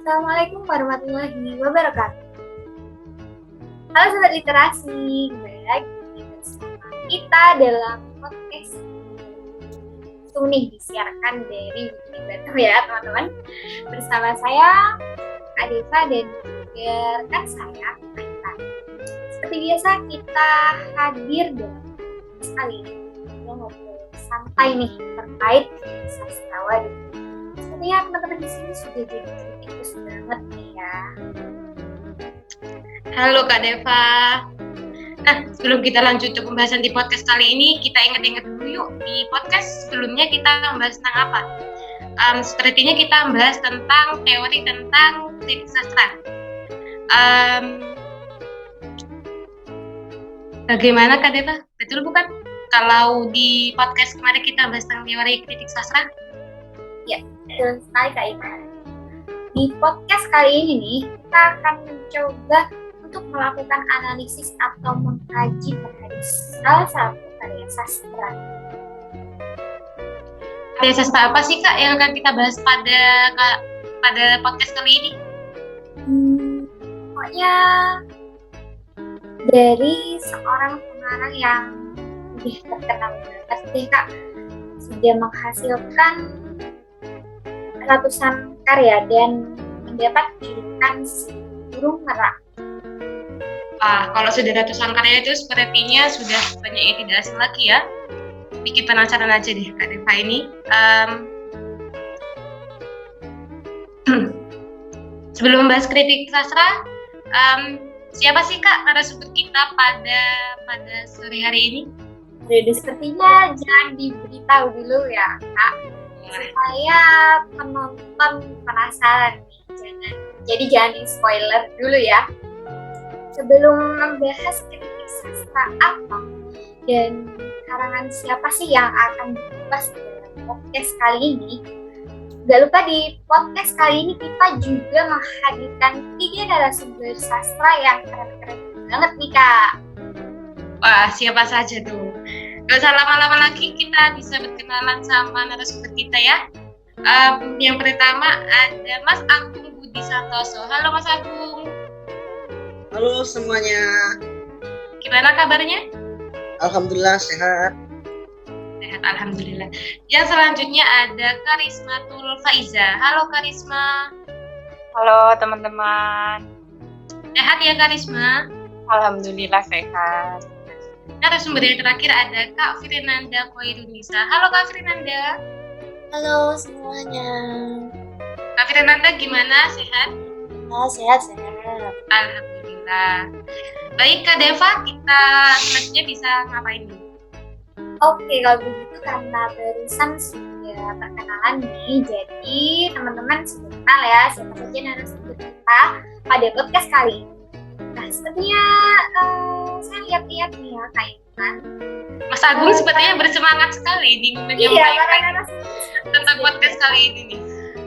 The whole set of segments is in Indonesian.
Assalamualaikum warahmatullahi wabarakatuh. Halo Sobat Literasi, kembali lagi bersama kita dalam podcast nih disiarkan dari Wiki Batu ya teman-teman. Bersama saya Adeva dan juga rekan saya Aita. Seperti biasa kita hadir dalam podcast kali ini ngobrol santai nih terkait sastrawan. Sepertinya teman-teman di sini sudah jadi kritikus banget nih ya. Halo Kak Deva. Nah, sebelum kita lanjut ke pembahasan di podcast kali ini, kita ingat-ingat dulu yuk. Di podcast sebelumnya kita membahas tentang apa? Sepertinya kita membahas tentang teori tentang kritik sastra. Bagaimana Kak Deva? Betul bukan? Kalau di podcast kemarin kita membahas tentang teori kritik sastra? Ya, betul sekali Kak Ika. Di podcast kali ini nih, kita akan mencoba untuk melakukan analisis atau mengkaji terhadap salah satu karya sastra. Karya sastra apa sih Kak yang akan kita bahas pada podcast kali ini? Pokoknya dari seorang pengarang yang lebih terkenal banget deh Kak, sudah menghasilkan ratusan karya dan mendapat julukan si burung merak. Kalau sudah ratusan karya itu sepertinya sudah banyak yang tidak asing lagi ya. Bikin penasaran aja deh Kak Deva ini. Sebelum membahas kritik sastra, siapa sih Kak narasumber kita pada sore hari ini? Jadi sepertinya jangan diberitahu dulu ya Kak, supaya penonton penasaran nih. Jangan di spoiler dulu ya. Sebelum membahas kritik sastra apa dan karangan siapa sih yang akan dibahas dalam podcast kali ini, gak lupa di podcast kali ini kita juga menghadirkan 3 narasumber sastra yang keren-keren banget nih Kak. Wah, siapa saja tuh? Gak usah lama-lama lagi, kita bisa berkenalan sama narasumber kita ya. Yang pertama ada Mas Agung Budi Santoso. Halo Mas Agung. Halo semuanya. Gimana kabarnya? Alhamdulillah sehat. Sehat, alhamdulillah. Yang selanjutnya ada Karismatul Faiza. Halo Karisma. Halo teman-teman. Sehat ya Karisma? Alhamdulillah sehat. Narasumber yang terakhir ada Kak Firinanda Koirunisa. Halo Kak Firinanda. Halo semuanya. Kak Firinanda gimana? Sehat? Sehat. Alhamdulillah. Baik Kak Deva, kita selanjutnya bisa ngapain nih? Oke, kalau begitu karena barusan sudah perkenalan nih, jadi teman-teman sudah kenal ya siapa saja narasumber kita pada podcast kali ini. Nah, sepertinya saya lihat-lihat nih ya Kak Iman. Mas Agung sepertinya bersemangat sekali di menyampaikan tentang podcast kali ini nih.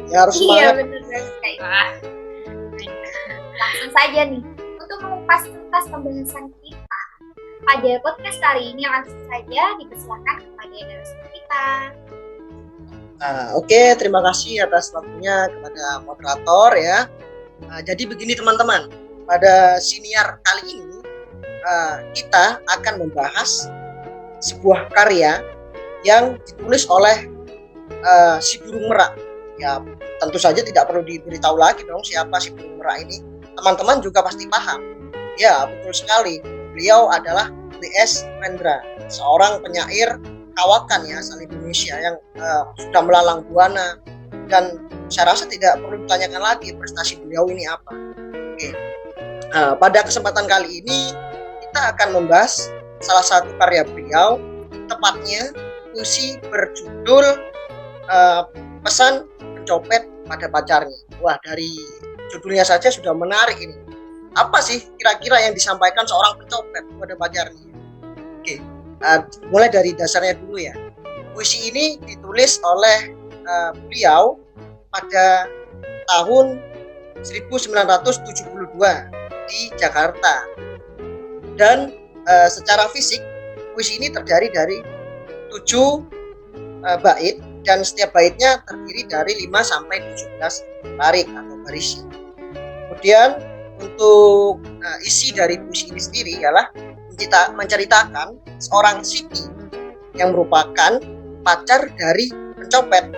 Ya harus semangat. Iya, benar sekali. Langsung saja nih, untuk mengupas tuntas pembahasan kita pada podcast kali ini, langsung saja dipersilakan kepada narasumber kita. Oke, terima kasih atas waktunya kepada moderator ya. Jadi begini teman-teman, pada siniar kali ini kita akan membahas sebuah karya yang ditulis oleh si burung merak. Ya, tentu saja tidak perlu diberitahu lagi dong siapa si burung merak ini. Teman-teman juga pasti paham. Ya, betul sekali. Beliau adalah B.S. Rendra, seorang penyair kawakan ya asal Indonesia yang sudah melalang buana, dan saya rasa tidak perlu ditanyakan lagi prestasi beliau ini apa. Oke. Pada kesempatan kali ini kita akan membahas salah satu karya beliau, tepatnya puisi berjudul Pesan Pencopet pada Pacarnya. Wah, dari judulnya saja sudah menarik ini. Apa sih kira-kira yang disampaikan seorang pencopet kepada pacarnya? Oke, mulai dari dasarnya dulu ya. Puisi ini ditulis oleh beliau pada tahun 1972 di Jakarta. Dan secara fisik puisi ini terdiri dari 7 bait, dan setiap baitnya terdiri dari 5 sampai 17 barik atau berisi. Kemudian untuk isi dari puisi ini sendiri ialah menceritakan seorang Siti yang merupakan pacar dari pencopet.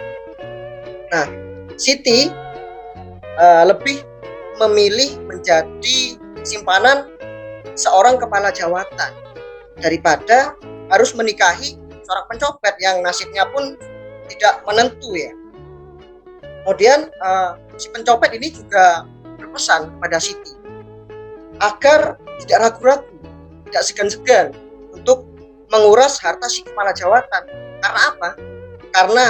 Nah, Siti lebih memilih menjadi simpanan seorang kepala jawatan daripada harus menikahi seorang pencopet yang nasibnya pun tidak menentu ya. Kemudian si pencopet ini juga berpesan kepada Siti agar tidak ragu-ragu, tidak segan-segan untuk menguras harta si kepala jawatan. Karena apa? Karena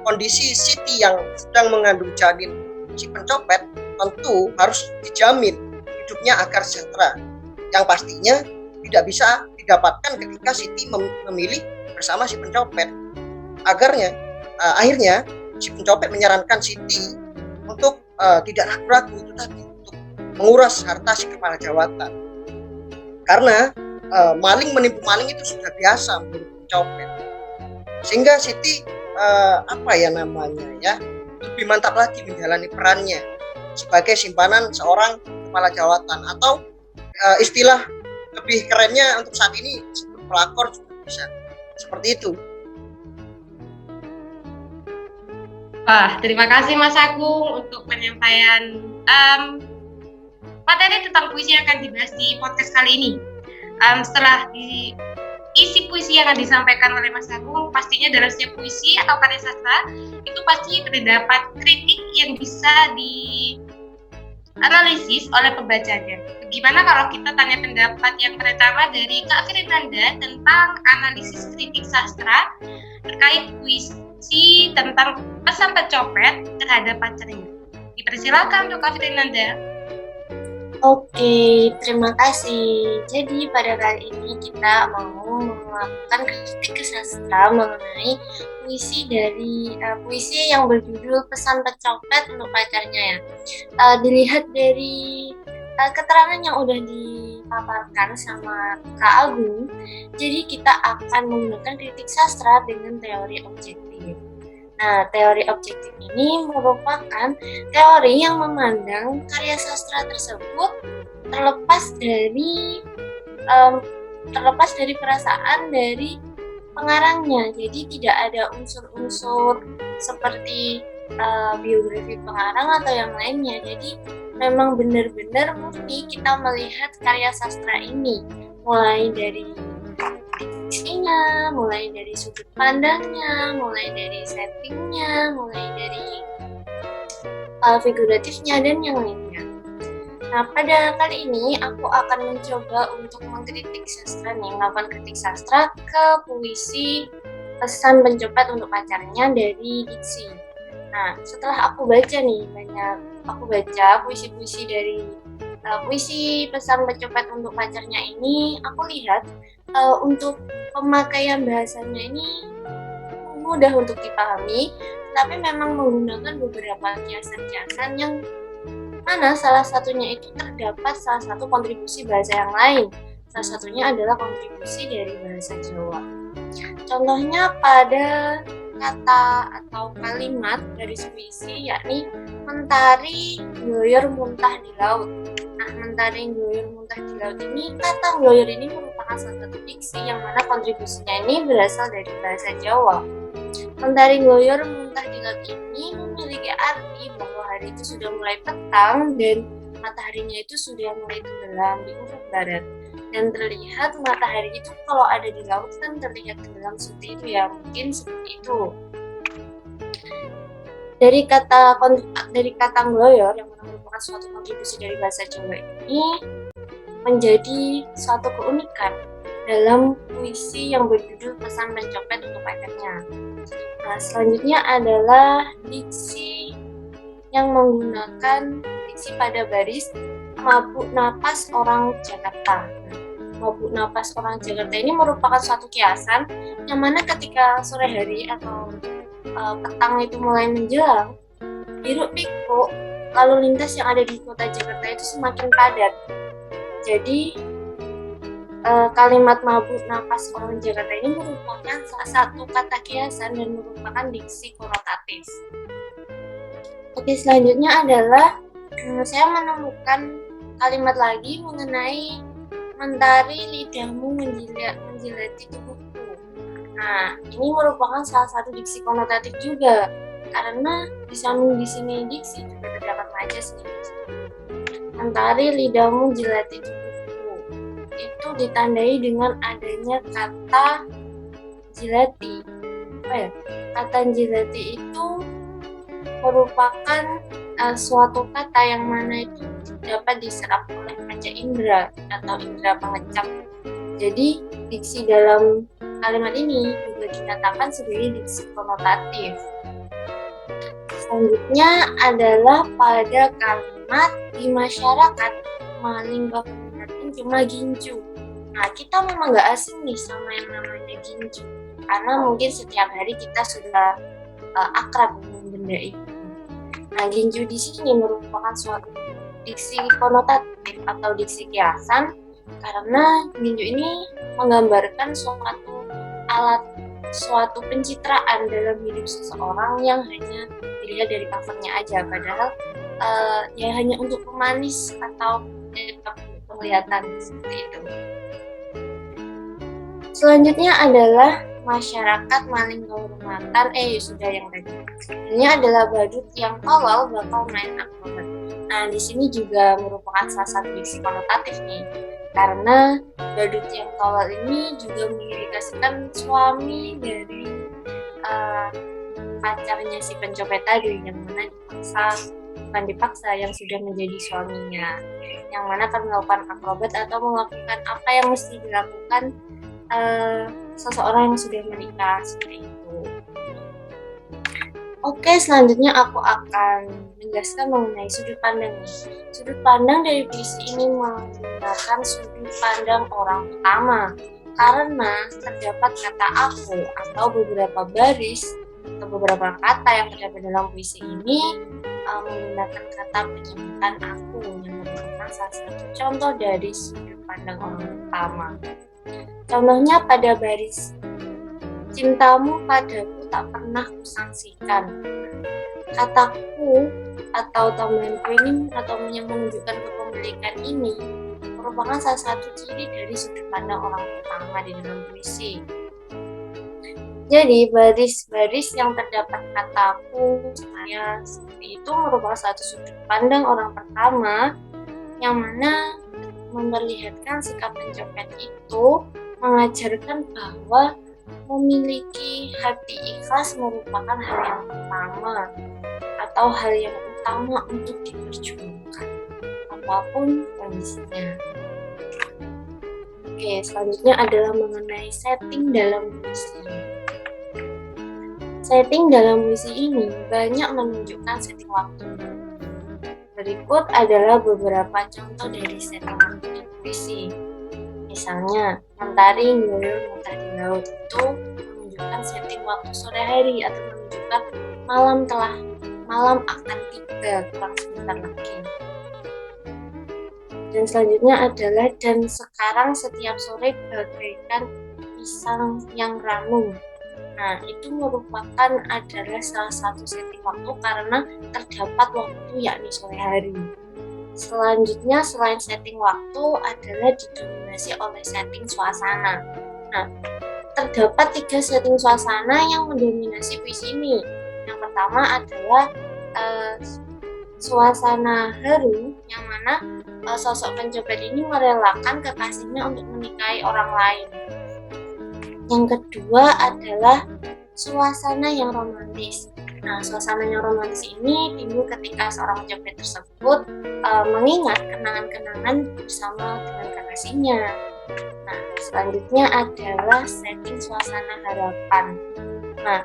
kondisi Siti yang sedang mengandung janin si pencopet tentu harus dijamin hidupnya agar sejahtera, yang pastinya tidak bisa didapatkan ketika Siti memilih bersama si pencopet. Akhirnya si pencopet menyarankan Siti untuk tidak ragu-ragu itu tadi, untuk menguras harta si kepala jawatan. Karena maling menipu maling itu sudah biasa menurut pencopet. Sehingga Siti lebih mantap lagi menjalani perannya sebagai simpanan seorang kepala jawatan, atau istilah lebih kerennya untuk saat ini disebut pelakor juga bisa. Seperti itu. Wah, terima kasih Mas Agung untuk penyampaian materi tentang puisi yang akan dibahas di podcast kali ini. Setelah isi puisi yang akan disampaikan oleh Mas Agung, pastinya dalam setiap puisi atau karya sastra itu pasti terdapat kritik yang bisa dianalisis oleh pembacanya. Bagaimana kalau kita tanya pendapat yang pertama dari Kak Firinanda tentang analisis kritik sastra terkait puisi tentang pesan pencopet terhadap pacarnya. Dipersilakan untuk Kak Firinanda. Oke, terima kasih. Jadi pada kali ini kita mau melakukan kritik ke sastra mengenai puisi yang berjudul Pesan Pencopet untuk Pacarnya ya. Dilihat dari keterangan yang udah dipaparkan sama Kak Agung, jadi kita akan menggunakan kritik sastra dengan teori objektif. Nah, teori objektif ini merupakan teori yang memandang karya sastra tersebut terlepas dari perasaan dari pengarangnya. Jadi tidak ada unsur-unsur seperti biografi pengarang atau yang lainnya. Jadi memang benar-benar murni kita melihat karya sastra ini, mulai dari diksinya, mulai dari sudut pandangnya, mulai dari settingnya, mulai dari figuratifnya dan yang lainnya. Nah, pada kali ini aku akan mencoba untuk melakukan kritik sastra ke puisi Pesan Pencopet untuk Pacarnya dari Diksi. Nah, setelah aku baca puisi-puisi dari puisi Pesan Pencopet untuk Pacarnya ini, aku lihat untuk pemakaian bahasanya ini mudah untuk dipahami, tapi memang menggunakan beberapa kiasan-kiasan yang mana salah satunya itu terdapat salah satu kontribusi bahasa yang lain. Salah satunya adalah kontribusi dari bahasa Jawa. Contohnya pada kata atau kalimat dari puisi, yakni mentari ngloyor muntah di laut. Nah, mentari ngloyor muntah di laut ini, kata ngloyor ini merupakan salah satu diksi yang mana kontribusinya ini berasal dari bahasa Jawa. Mentari ngloyor muntah di laut ini memiliki arti bahwa hari itu sudah mulai petang dan mataharinya itu sudah mulai tenggelam di ufuk barat. Dan terlihat matahari itu kalau ada di laut kan terlihat tenggelam seperti itu ya, mungkin seperti itu. Dari kata ngloyor yang merupakan suatu kontribusi dari bahasa Jawa ini menjadi suatu keunikan dalam puisi yang berjudul Pesan Pencopet untuk Pacarnya. Nah, selanjutnya adalah diksi yang menggunakan diksi pada baris mabuk napas orang Jakarta. Mabuk napas orang Jakarta ini merupakan suatu kiasan yang mana ketika sore hari atau petang itu mulai menjelang, hiruk pikuk lalu lintas yang ada di kota Jakarta itu semakin padat. Jadi kalimat mabuk napas orang Jakarta ini merupakan salah satu kata kiasan dan merupakan diksi konotatif. Oke, selanjutnya adalah saya menemukan kalimat lagi mengenai mentari lidahmu menjilati tubuhku. Nah, ini merupakan salah satu diksi konotatif juga, karena di samping di sini diksi juga terdapat majas nih. Mentari lidahmu jilati tubuhku, itu ditandai dengan adanya kata jilati. Kata jilati itu merupakan suatu kata yang mana itu dapat diserap oleh panca indera atau indera pengecap. Jadi diksi dalam kalimat ini juga dikatakan sebagai diksi konotatif. Selanjutnya adalah pada kalimat di masyarakat maling kepeminatan cuma gincu. Nah, kita memang nggak asing nih sama yang namanya gincu, karena mungkin setiap hari kita sudah akrab dengan benda itu. Nah, gincu di sini merupakan suatu diksi konotatif atau diksi kiasan, karena gincu ini menggambarkan suatu pencitraan dalam hidup seseorang yang hanya dilihat dari covernya aja, padahal ya hanya untuk pemanis atau penglihatan seperti itu. Selanjutnya adalah masyarakat maling kehormatan. Sudah yang tadi. Ini adalah badut yang tolol bakal main akrobat. Nah, di sini juga merupakan salah satu diksi konotatif nih, karena badut yang tolol ini juga mengindikasikan suami dari pacarnya si pencopet tadi, yang mana dipaksa yang sudah menjadi suaminya, yang mana akan melakukan akrobat atau melakukan apa yang mesti dilakukan seseorang yang sudah menikah seperti itu. Oke, selanjutnya aku akan menjelaskan mengenai sudut pandang. Sudut pandang dari puisi ini menggunakan sudut pandang orang pertama, karena terdapat kata aku atau beberapa baris atau beberapa kata yang terdapat dalam puisi ini menggunakan kata penyebutan aku, yang merupakan salah satu contoh dari sudut pandang orang pertama. Contohnya pada baris cintamu padaku tak pernah kusangsikan. Kataku atau tambahanku ini atau yang menunjukkan kepemilikan ini merupakan salah satu ciri dari sudut pandang orang pertama di dalam puisi. Jadi baris-baris yang terdapat kataku, saya seperti itu merupakan satu sudut pandang orang pertama, yang mana memperlihatkan sikap pencopet itu mengajarkan bahwa memiliki hati ikhlas merupakan hal yang pertama atau hal yang utama untuk diperjuangkan apapun kondisinya. Oke, selanjutnya adalah mengenai setting dalam puisi. Setting dalam puisi ini banyak menunjukkan setting waktu. Berikut adalah beberapa contoh dari setting waktu di puisi. Misalnya, mentari nggoyong mentari di laut itu menunjukkan setting waktu sore hari atau menunjukkan malam akan tiba kurang sebentar lagi. Dan selanjutnya adalah dan sekarang setiap sore bagaikan pisang yang ranum. Nah, itu merupakan adalah salah satu setting waktu karena terdapat waktu yakni sore hari. Selanjutnya, selain setting waktu adalah didominasi oleh setting suasana. Nah, terdapat 3 setting suasana yang mendominasi puisi ini. Yang pertama adalah suasana haru, yang mana sosok pencopet ini merelakan kekasihnya untuk menikahi orang lain. Yang kedua adalah suasana yang romantis. Nah, suasana yang romantis ini timbul ketika seorang pencopet tersebut mengingat kenangan-kenangan bersama dengan kekasihnya. Nah, selanjutnya adalah setting suasana harapan. Nah,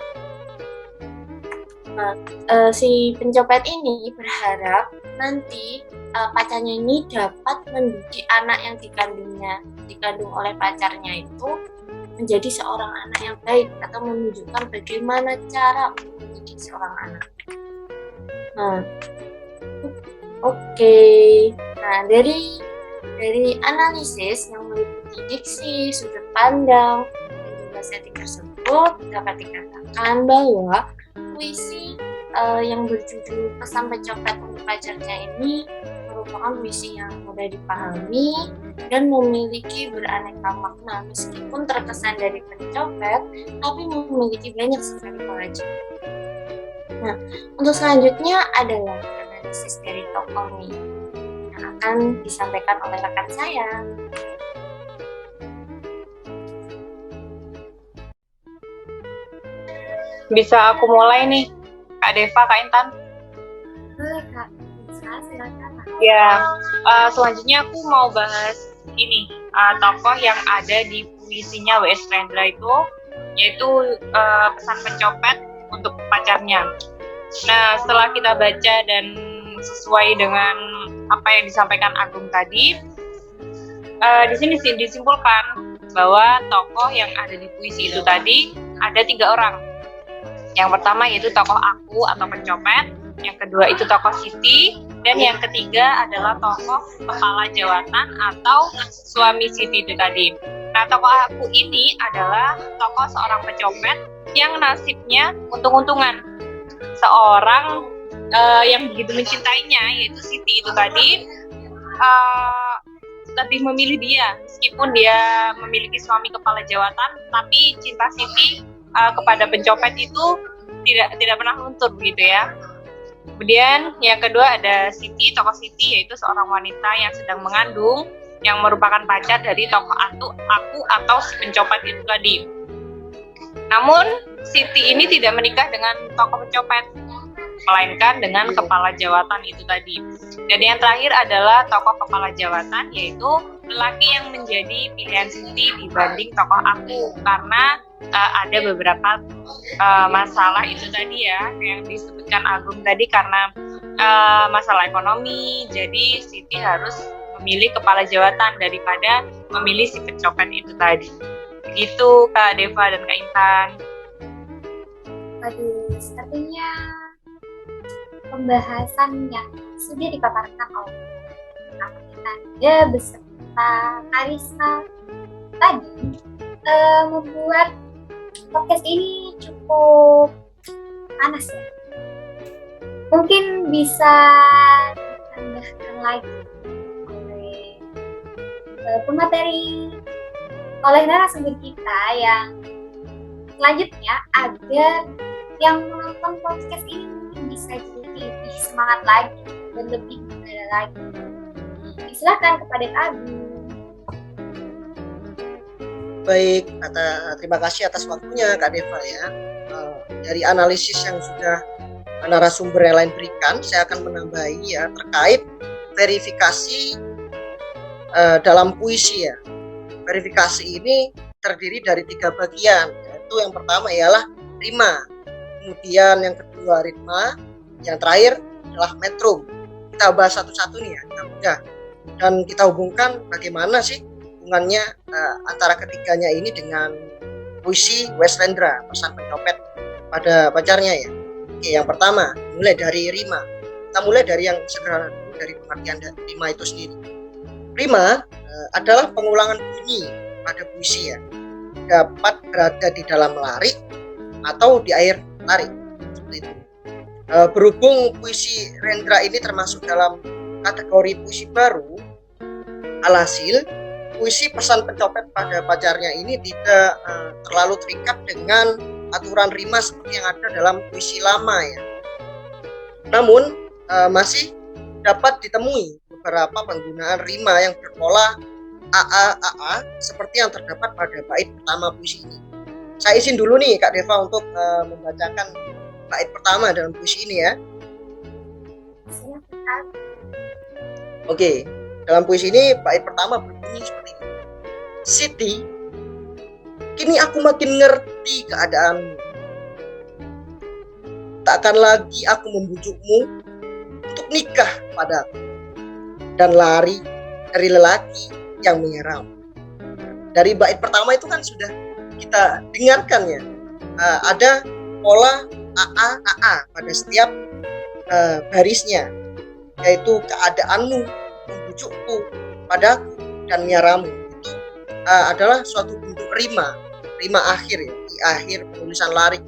si pencopet ini berharap nanti pacarnya ini dapat mendidik anak yang dikandung oleh pacarnya itu menjadi seorang anak yang baik atau menunjukkan bagaimana cara mendidik seorang anak. Nah, Nah, dari analisis yang meliputi diksi, sudut pandang, dan juga setting tersebut dapat dikatakan bahwa puisi yang berjudul Pesan Pencopet untuk Pacarnya ini merupakan puisi yang mudah dipahami dan memiliki beraneka makna meskipun terkesan dari pencopet, tapi memiliki banyak sekali pelajaran. Nah, untuk selanjutnya adalah analisis dari tokoh nih yang akan disampaikan oleh rekan saya. Bisa aku mulai nih, Kak Deva, Kak Intan? Boleh Kak, bisa silakan. Ya, selanjutnya aku mau bahas ini, tokoh yang ada di puisinya W.S. Rendra itu, yaitu pesan pencopet untuk pacarnya. Nah, setelah kita baca dan sesuai dengan apa yang disampaikan Agung tadi, di sini disimpulkan bahwa tokoh yang ada di puisi itu tadi ada 3 orang. Yang pertama yaitu tokoh aku atau pencopet, yang kedua itu tokoh Siti, dan yang ketiga adalah tokoh kepala jawatan atau suami Siti itu tadi. Nah, tokoh aku ini adalah tokoh seorang pencopet yang nasibnya untung-untungan. Seorang yang begitu mencintainya, yaitu Siti itu tadi, lebih memilih dia. Meskipun dia memiliki suami kepala jawatan, tapi cinta Siti kepada pencopet itu tidak pernah luntur begitu ya. Kemudian yang kedua ada Siti, tokoh Siti yaitu seorang wanita yang sedang mengandung yang merupakan pacar dari tokoh aku atau si pencopet itu tadi. Namun Siti ini tidak menikah dengan tokoh pencopet, melainkan dengan kepala jawatan itu tadi. Dan yang terakhir adalah tokoh kepala jawatan, yaitu lelaki yang menjadi pilihan Siti dibanding tokoh aku, karena ada beberapa masalah itu tadi ya yang disebutkan Agung tadi, karena masalah ekonomi, jadi Siti harus memilih kepala jawatan daripada memilih si pencopet itu tadi. Begitu Kak Deva dan Kak Intan. Waduh, sepertinya pembahasan yang sudah dipaparkan oleh Anda beserta Karissa tadi membuat podcast ini cukup panas ya. Mungkin bisa ditambahkan lagi oleh pemateri, oleh narasumber kita yang selanjutnya, agar yang menonton podcast ini bisa jadi lebih semangat lagi dan lebih muda lagi. Silakan kepada Abi. Baik, terima kasih atas waktunya Kak Deva ya. Dari analisis yang sudah narasumber yang lain berikan, saya akan menambahi ya terkait verifikasi dalam puisi ya. Verifikasi ini terdiri dari 3 bagian, yaitu yang pertama ialah rima, kemudian yang kedua ritma, yang terakhir adalah metrum. Kita bahas satu-satu nih ya, mudah. Dan kita hubungkan bagaimana sih hubungannya antara ketiganya ini dengan puisi W.S. Rendra, Pesan Pencopet pada pacarnya ya. Oke, yang pertama mulai dari rima. Kita mulai dari yang sederhana dulu, dari pengertian rima itu sendiri. Rima adalah pengulangan bunyi pada puisi ya, dapat berada di dalam larik atau di air larik seperti itu. Berhubung puisi Rendra ini termasuk dalam kategori puisi baru, alhasil puisi Pesan Pencopet pada pacarnya ini tidak terlalu terikat dengan aturan rima seperti yang ada dalam puisi lama ya. Namun masih dapat ditemui beberapa penggunaan rima yang berpola AA seperti yang terdapat pada bait pertama puisi ini. Saya izin dulu nih Kak Deva untuk membacakan bait pertama dalam puisi ini ya. Oke, dalam puisi ini bait pertama berbunyi seperti ini. Siti, kini aku makin ngerti keadaanmu. Takkan lagi aku membujukmu untuk nikah padaku dan lari dari lelaki yang menyerang. Dari bait pertama itu kan sudah kita dengarkan ya, ada pola AA pada setiap barisnya, yaitu keadaanmu membujukku padaku dan menyerangmu. Itu adalah suatu bentuk rima akhir ya, di akhir penulisan larik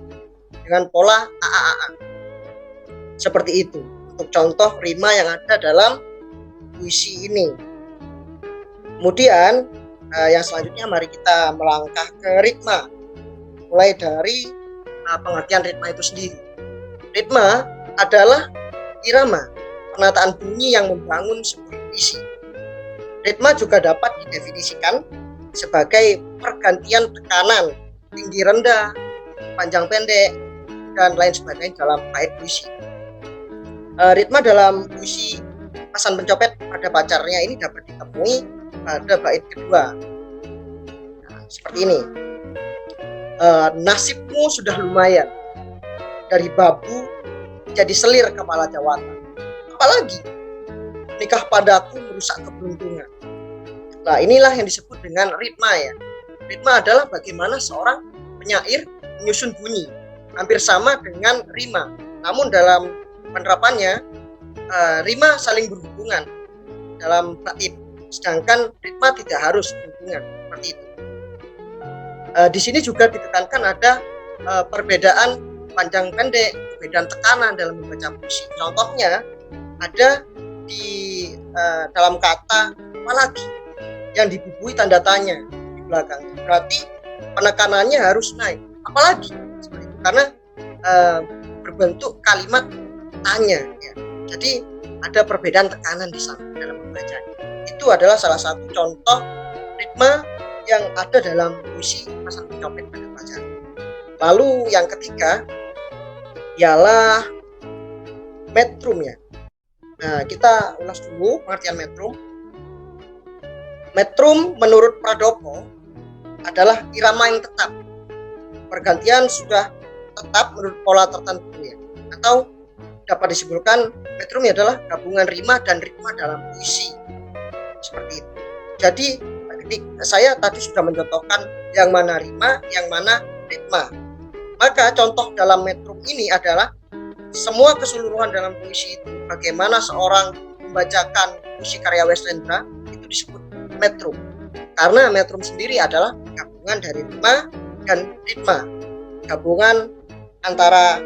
dengan pola AA. Seperti itu untuk contoh rima yang ada dalam puisi ini. Kemudian yang selanjutnya mari kita melangkah ke ritma. Mulai dari pengertian ritma itu sendiri. Ritma adalah irama, penataan bunyi yang membangun sebuah puisi. Ritma juga dapat didefinisikan sebagai pergantian tekanan tinggi rendah, panjang pendek, dan lain sebagainya dalam bait puisi. Ritma dalam puisi Pesan Pencopet pada Pacarnya ini dapat ditemui pada bait kedua. Nah, seperti ini. Nasibmu sudah lumayan, dari babu jadi selir kepala jawatan. Apalagi nikah padaku merusak keberuntungan. Nah, inilah yang disebut dengan ritma ya. Ritma adalah bagaimana seorang penyair menyusun bunyi, hampir sama dengan rima. Namun dalam penerapannya rima saling berhubungan dalam bait, sedangkan ritma tidak harus berhubungan seperti itu. Di sini juga ditekankan ada perbedaan panjang pendek, perbedaan tekanan dalam membaca puisi. Contohnya ada di dalam kata apalagi yang dibubuhi tanda tanya di belakang. Berarti penekanannya harus naik. Apalagi seperti itu. Karena berbentuk kalimat tanya. Ya. Jadi ada perbedaan tekanan di sana dalam membacanya. Itu adalah salah satu contoh ritma yang ada dalam puisi Pesan Pencopet pada Pacar. Lalu yang ketiga ialah metrum ya. Nah, kita ulas dulu pengertian metrum. Metrum menurut Pradopo adalah irama yang tetap. Pergantian sudah tetap menurut pola tertentu ya. Atau dapat disimpulkan metrum adalah gabungan rima dan ritma dalam puisi. Seperti itu. Jadi saya tadi sudah mencontohkan yang mana rima, yang mana ritma. Maka contoh dalam metrum ini adalah semua keseluruhan dalam puisi itu. Bagaimana seorang membacakan puisi karya Westendra itu disebut metrum. Karena metrum sendiri adalah gabungan dari rima dan ritma. Gabungan antara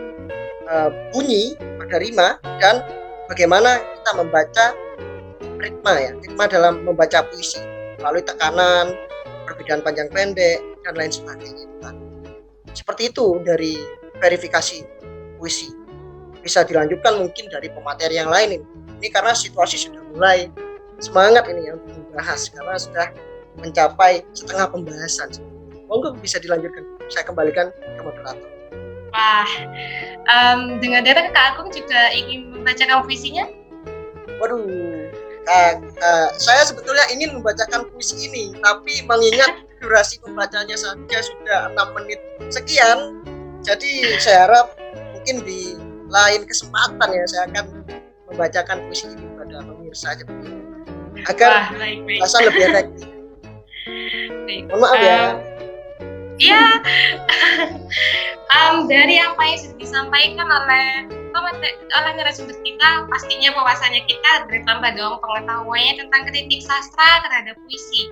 bunyi pada rima dan bagaimana kita membaca ritma ya. Ritma dalam membaca puisi. Melalui tekanan, perbedaan panjang pendek, dan lain sebagainya. Seperti itu dari verifikasi puisi. Bisa dilanjutkan mungkin dari pemateri yang lain ini. Ini karena situasi sudah mulai semangat ini ya untuk membahas, karena sudah mencapai setengah pembahasan. Monggo bisa dilanjutkan. Saya kembalikan ke moderator. Wah, dengar-dengar Kak Agung juga ingin membacakan puisinya? Waduh. Saya sebetulnya ingin membacakan puisi ini, tapi mengingat durasi pembacanya saja sudah 6 menit sekian, jadi saya harap mungkin di lain kesempatan ya saya akan membacakan puisi ini pada pemirsa agar bahasan lebih efektif. Mohon maaf ya. Iya, dari apa yang sudah disampaikan oleh narasumber kita, pastinya wawasannya kita bertambah dong pengetahuannya tentang kritik sastra terhadap puisi.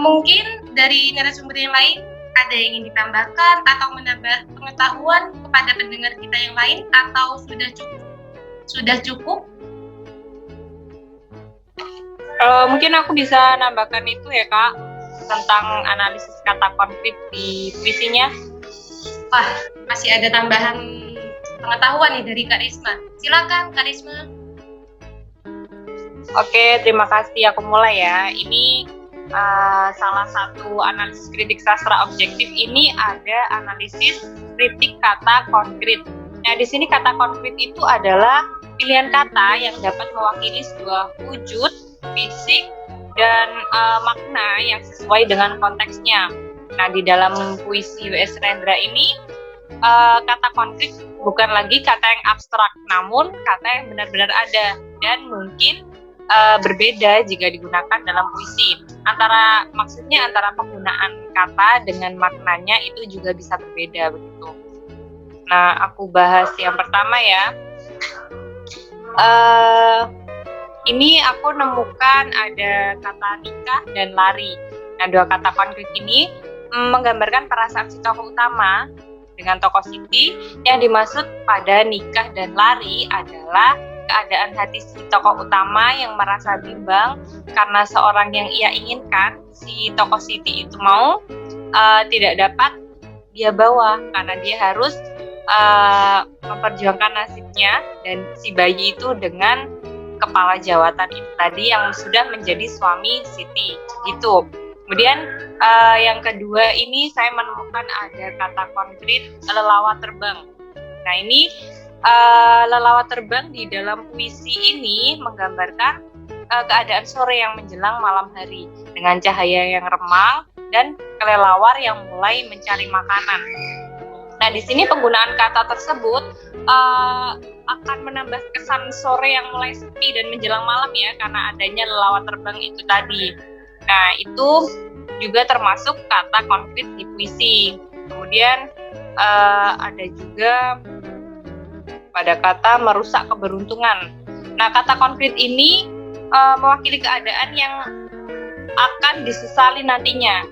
Mungkin dari narasumber yang lain ada yang ingin ditambahkan atau menambah pengetahuan kepada pendengar kita yang lain, atau sudah cukup? Sudah cukup? Mungkin aku bisa nambahkan itu ya Kak, tentang analisis kata konkret di puisinya. Wah, masih ada tambahan pengetahuan nih dari Kak Risma. Silakan Kak Risma. Oke, terima kasih. Aku mulai ya. Ini salah satu analisis kritik sastra objektif ini ada analisis kritik kata konkret. Nah, di sini kata konkret itu adalah pilihan kata yang dapat mewakili sebuah wujud, fisik, dan makna yang sesuai dengan konteksnya. Nah, di dalam puisi W.S. Rendra ini kata konkret bukan lagi kata yang abstrak, namun kata yang benar-benar ada dan mungkin berbeda jika digunakan dalam puisi. Maksudnya antara penggunaan kata dengan maknanya itu juga bisa berbeda begitu. Nah, aku bahas yang pertama ya. Ini aku nemukan ada kata nikah dan lari. Nah, dua kata konkret ini menggambarkan perasaan si tokoh utama dengan tokoh Siti. Yang dimaksud pada nikah dan lari adalah keadaan hati si tokoh utama yang merasa bimbang karena seorang yang ia inginkan, si tokoh Siti itu mau, tidak dapat dia bawa karena dia harus memperjuangkan nasibnya dan si bayi itu dengan kepala jawatan itu tadi yang sudah menjadi suami Siti gitu. Kemudian yang kedua ini saya menemukan ada kata konkret lelawar terbang. Nah ini lelawar terbang di dalam puisi ini menggambarkan keadaan sore yang menjelang malam hari dengan cahaya yang remang dan kelelawar yang mulai mencari makanan. Nah di sini penggunaan kata tersebut akan menambah kesan sore yang mulai sepi dan menjelang malam ya, karena adanya lelawar terbang itu tadi. Nah itu juga termasuk kata konkret di puisi. Kemudian ada juga pada kata merusak keberuntungan. Nah kata konkret ini mewakili keadaan yang akan disesali nantinya.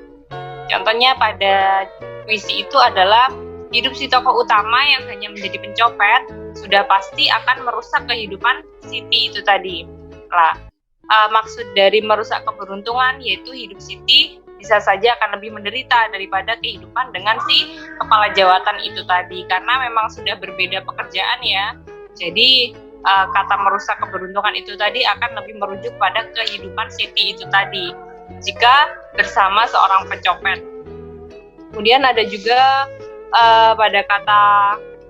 Contohnya pada puisi itu adalah hidup si tokoh utama yang hanya menjadi pencopet sudah pasti akan merusak kehidupan Siti itu tadi. Lah, maksud dari merusak keberuntungan yaitu hidup Siti bisa saja akan lebih menderita daripada kehidupan dengan si kepala jawatan itu tadi, karena memang sudah berbeda pekerjaan ya. Jadi kata merusak keberuntungan itu tadi akan lebih merujuk pada kehidupan Siti itu tadi jika bersama seorang pencopet. Kemudian ada juga pada kata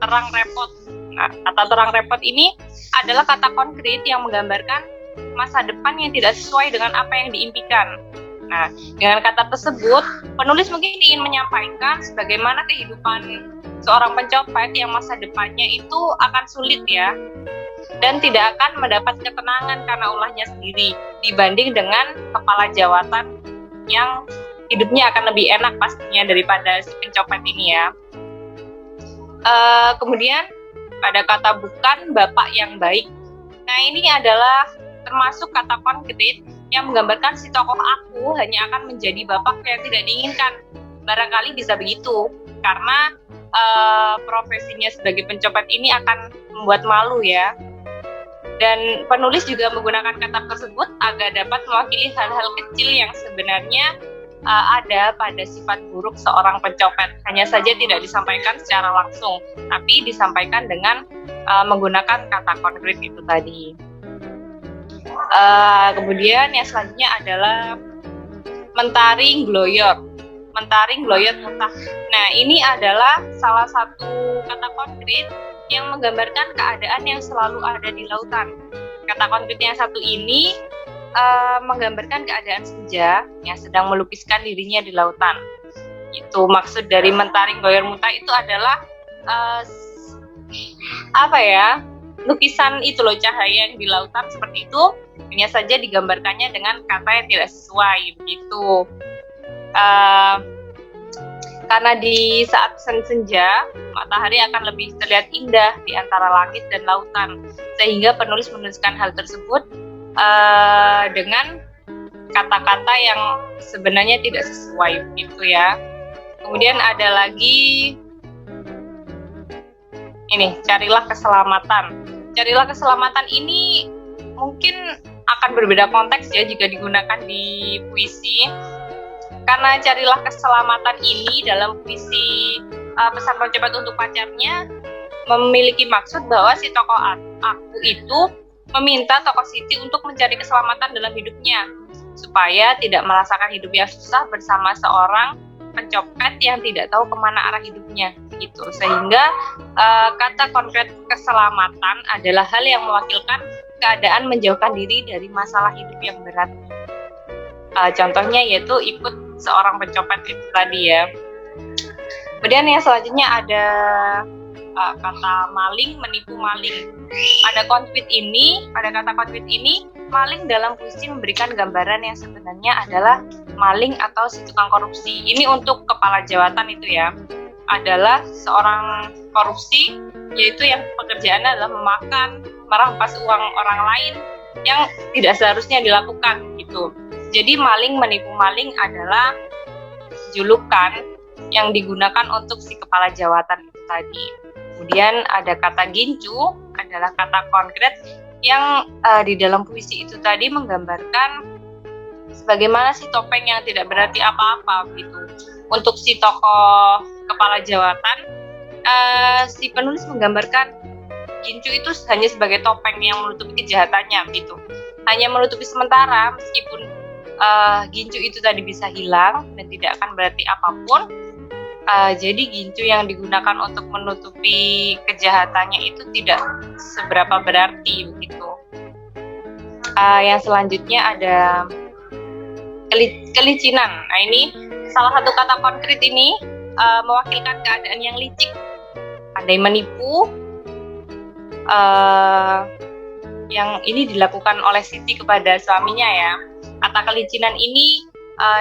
terang repot. Nah, kata terang repot ini adalah kata konkret yang menggambarkan masa depan yang tidak sesuai dengan apa yang diimpikan. Nah, dengan kata tersebut, penulis mungkin ingin menyampaikan sebagaimana kehidupan seorang pencopet yang masa depannya itu akan sulit ya, dan tidak akan mendapat ketenangan karena ulahnya sendiri dibanding dengan kepala jawatan yang hidupnya akan lebih enak pastinya daripada si pencopet ini ya. Kemudian pada kata bukan bapak yang baik. Nah ini adalah termasuk kata konkret yang menggambarkan si tokoh aku hanya akan menjadi bapak yang tidak diinginkan. Barangkali bisa begitu karena profesinya sebagai pencopet ini akan membuat malu ya. Dan penulis juga menggunakan kata tersebut agar dapat mewakili hal-hal kecil yang sebenarnya ada pada sifat buruk seorang pencopet. Hanya saja tidak disampaikan secara langsung, tapi disampaikan dengan menggunakan kata konkret itu tadi. Kemudian yang selanjutnya adalah mentaring gloyor. Mentaring gloyor muntah. Nah ini adalah salah satu kata konkret yang menggambarkan keadaan yang selalu ada di lautan. Kata konkret yang satu ini menggambarkan keadaan senja yang sedang melukiskan dirinya di lautan. Itu maksud dari mentaring gloyor muntah itu adalah lukisan itu loh, cahaya yang di lautan seperti itu, hanya saja digambarkannya dengan kata yang tidak sesuai begitu. Karena di saat senja matahari akan lebih terlihat indah di antara langit dan lautan, sehingga penulis menuliskan hal tersebut dengan kata-kata yang sebenarnya tidak sesuai gitu ya. Kemudian ada lagi ini, carilah keselamatan. Carilah keselamatan ini mungkin akan berbeda konteks ya jika digunakan di puisi. Karena carilah keselamatan ini dalam puisi pesan pencopet untuk pacarnya memiliki maksud bahwa si tokoh aku itu meminta tokoh Siti untuk mencari keselamatan dalam hidupnya supaya tidak merasakan hidup yang susah bersama seorang pencopet yang tidak tahu kemana arah hidupnya gitu. Sehingga kata konkret keselamatan adalah hal yang mewakilkan keadaan menjauhkan diri dari masalah hidup yang berat. Contohnya yaitu ikut seorang pencopet itu tadi ya. Kemudian yang selanjutnya ada kata maling, menipu maling. Pada kata konkret ini, maling dalam puisi memberikan gambaran yang sebenarnya adalah maling atau si tukang korupsi. Ini untuk kepala jawatan itu ya, adalah seorang korupsi, yaitu yang pekerjaannya adalah memakan, merampas uang orang lain yang tidak seharusnya dilakukan gitu. Jadi maling menipu maling adalah julukan yang digunakan untuk si kepala jawatan itu tadi. Kemudian ada kata gincu, adalah kata konkret yang di dalam puisi itu tadi menggambarkan bagaimana si topeng yang tidak berarti apa-apa gitu. Untuk si tokoh kepala jawatan, si penulis menggambarkan gincu itu hanya sebagai topeng yang menutupi kejahatannya gitu. Hanya menutupi sementara, meskipun gincu itu tadi bisa hilang dan tidak akan berarti apapun. Jadi gincu yang digunakan untuk menutupi kejahatannya itu tidak seberapa berarti begitu. Yang selanjutnya ada kelicinan. Nah, ini salah satu kata konkret ini mewakilkan keadaan yang licik, pandai menipu. Yang ini dilakukan oleh Siti kepada suaminya ya. Kata kelicinan ini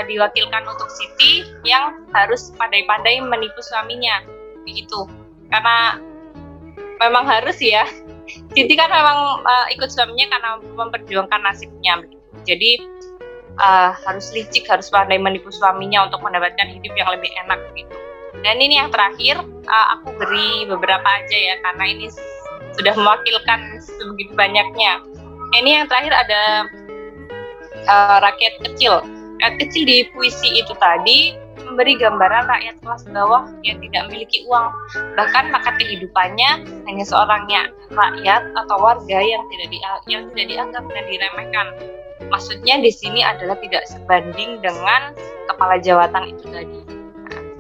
diwakilkan untuk Siti yang harus pandai-pandai menipu suaminya begitu, karena memang harus ya. Siti kan memang ikut suaminya karena memperjuangkan nasibnya begitu. Jadi harus licik, harus pandai menipu suaminya untuk mendapatkan hidup yang lebih enak gitu. Dan ini yang terakhir, aku beri beberapa aja ya, karena ini sudah mewakilkan sebegitu banyaknya. Ini yang terakhir ada rakyat kecil. Rakyat kecil di puisi itu tadi memberi gambaran rakyat kelas bawah yang tidak memiliki uang, bahkan maka kehidupannya hanya seorangnya rakyat atau warga yang tidak dianggap dan diremehkan. Maksudnya di sini adalah tidak sebanding dengan kepala jawatan itu tadi.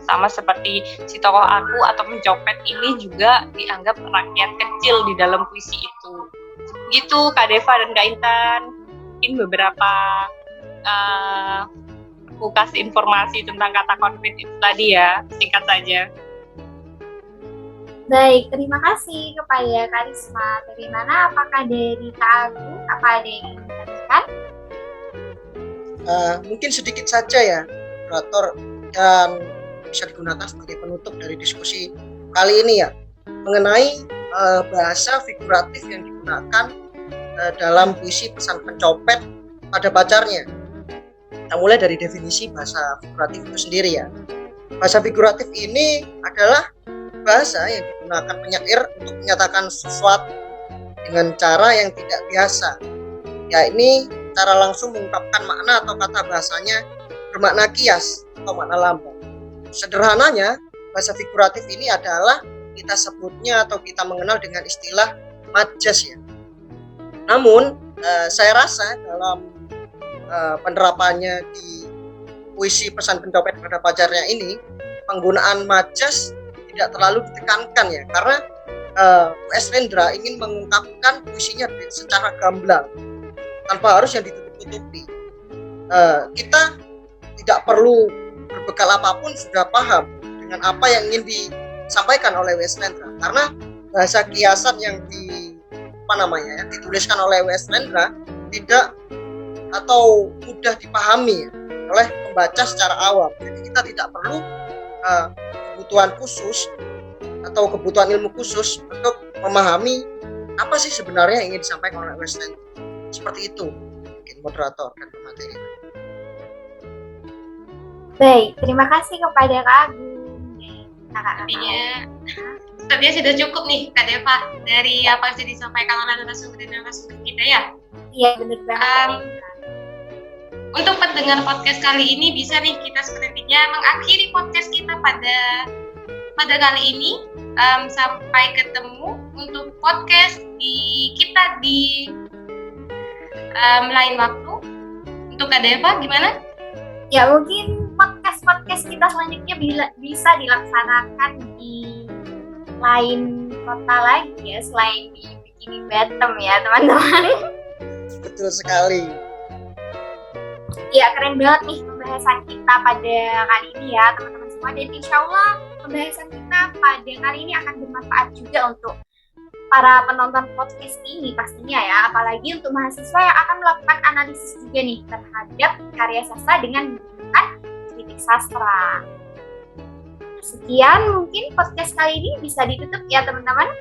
Sama seperti si tokoh aku atau pencopet ini juga dianggap rakyat kecil di dalam puisi itu. Gitu Kak Deva dan Kak Intan. Mungkin beberapa aku kasih informasi tentang kata konkret itu tadi ya, singkat saja. Baik, terima kasih kepada Karisma. Bagaimana, apakah dari Kak Agung, apa ada yang ingin ditanyakan? Mungkin sedikit saja ya, moderator, dan bisa digunakan sebagai penutup dari diskusi kali ini ya, mengenai bahasa figuratif yang digunakan dalam puisi Pesan Pencopet pada pacarnya. Kita mulai dari definisi bahasa figuratif itu sendiri ya. Bahasa figuratif ini adalah bahasa yang digunakan penyair untuk menyatakan sesuatu dengan cara yang tidak biasa. Ya, ini cara langsung mengungkapkan makna atau kata bahasanya bermakna kias atau makna lambang. Sederhananya, bahasa figuratif ini adalah kita sebutnya atau kita mengenal dengan istilah majas ya. Namun, saya rasa dalam penerapannya di puisi Pesan Pencopet pada pacarnya ini, penggunaan majas tidak terlalu ditekankan ya, karena W.S. Rendra ingin mengungkapkan puisinya secara gamblang tanpa harus yang ditutup-tutupi. Kita tidak perlu berbekal apapun sudah paham dengan apa yang ingin disampaikan oleh W.S. Rendra, karena bahasa kiasan yang dituliskan oleh W.S. Rendra tidak atau mudah dipahami oleh pembaca secara awam. Jadi kita tidak perlu kebutuhan khusus atau kebutuhan ilmu khusus untuk memahami apa sih sebenarnya yang ingin disampaikan oleh W.S. Rendra. Seperti itu mungkin moderator dan pemateri. Baik, terima kasih kepada Kak Agung. Sepertinya sudah cukup nih Kak Deva dari apa yang sudah disampaikan oleh narasumber kita ya. Iya, benar banget. Untuk pendengar podcast kali ini bisa nih kita sepertinya mengakhiri podcast kita pada kali ini. Sampai ketemu untuk podcast kita di lain waktu. Untuk Kak Deva gimana? Ya, mungkin podcast kita selanjutnya bisa dilaksanakan di lain kota lagi ya, selain di Bikini Bottom ya teman-teman. Betul sekali. Ya, keren banget nih pembahasan kita pada kali ini ya teman-teman semua, dan insya Allah pembahasan kita pada kali ini akan bermanfaat juga untuk para penonton podcast ini pastinya ya, apalagi untuk mahasiswa yang akan melakukan analisis juga nih terhadap karya sastra dengan menggunakan kritik sastra. Sekian mungkin podcast kali ini, bisa ditutup ya teman-teman.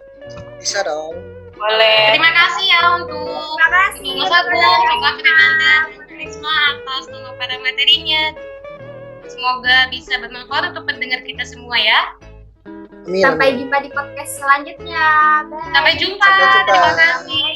Bisa dong. Boleh. Terima kasih ya untuk Mas Agung, Kak Fernanda, dan Karisma atas pada materinya. Semoga bisa bermanfaat untuk pendengar kita semua ya. Amin. Sampai jumpa di podcast selanjutnya. Bye. Sampai jumpa. Sampai jumpa. Terima kasih.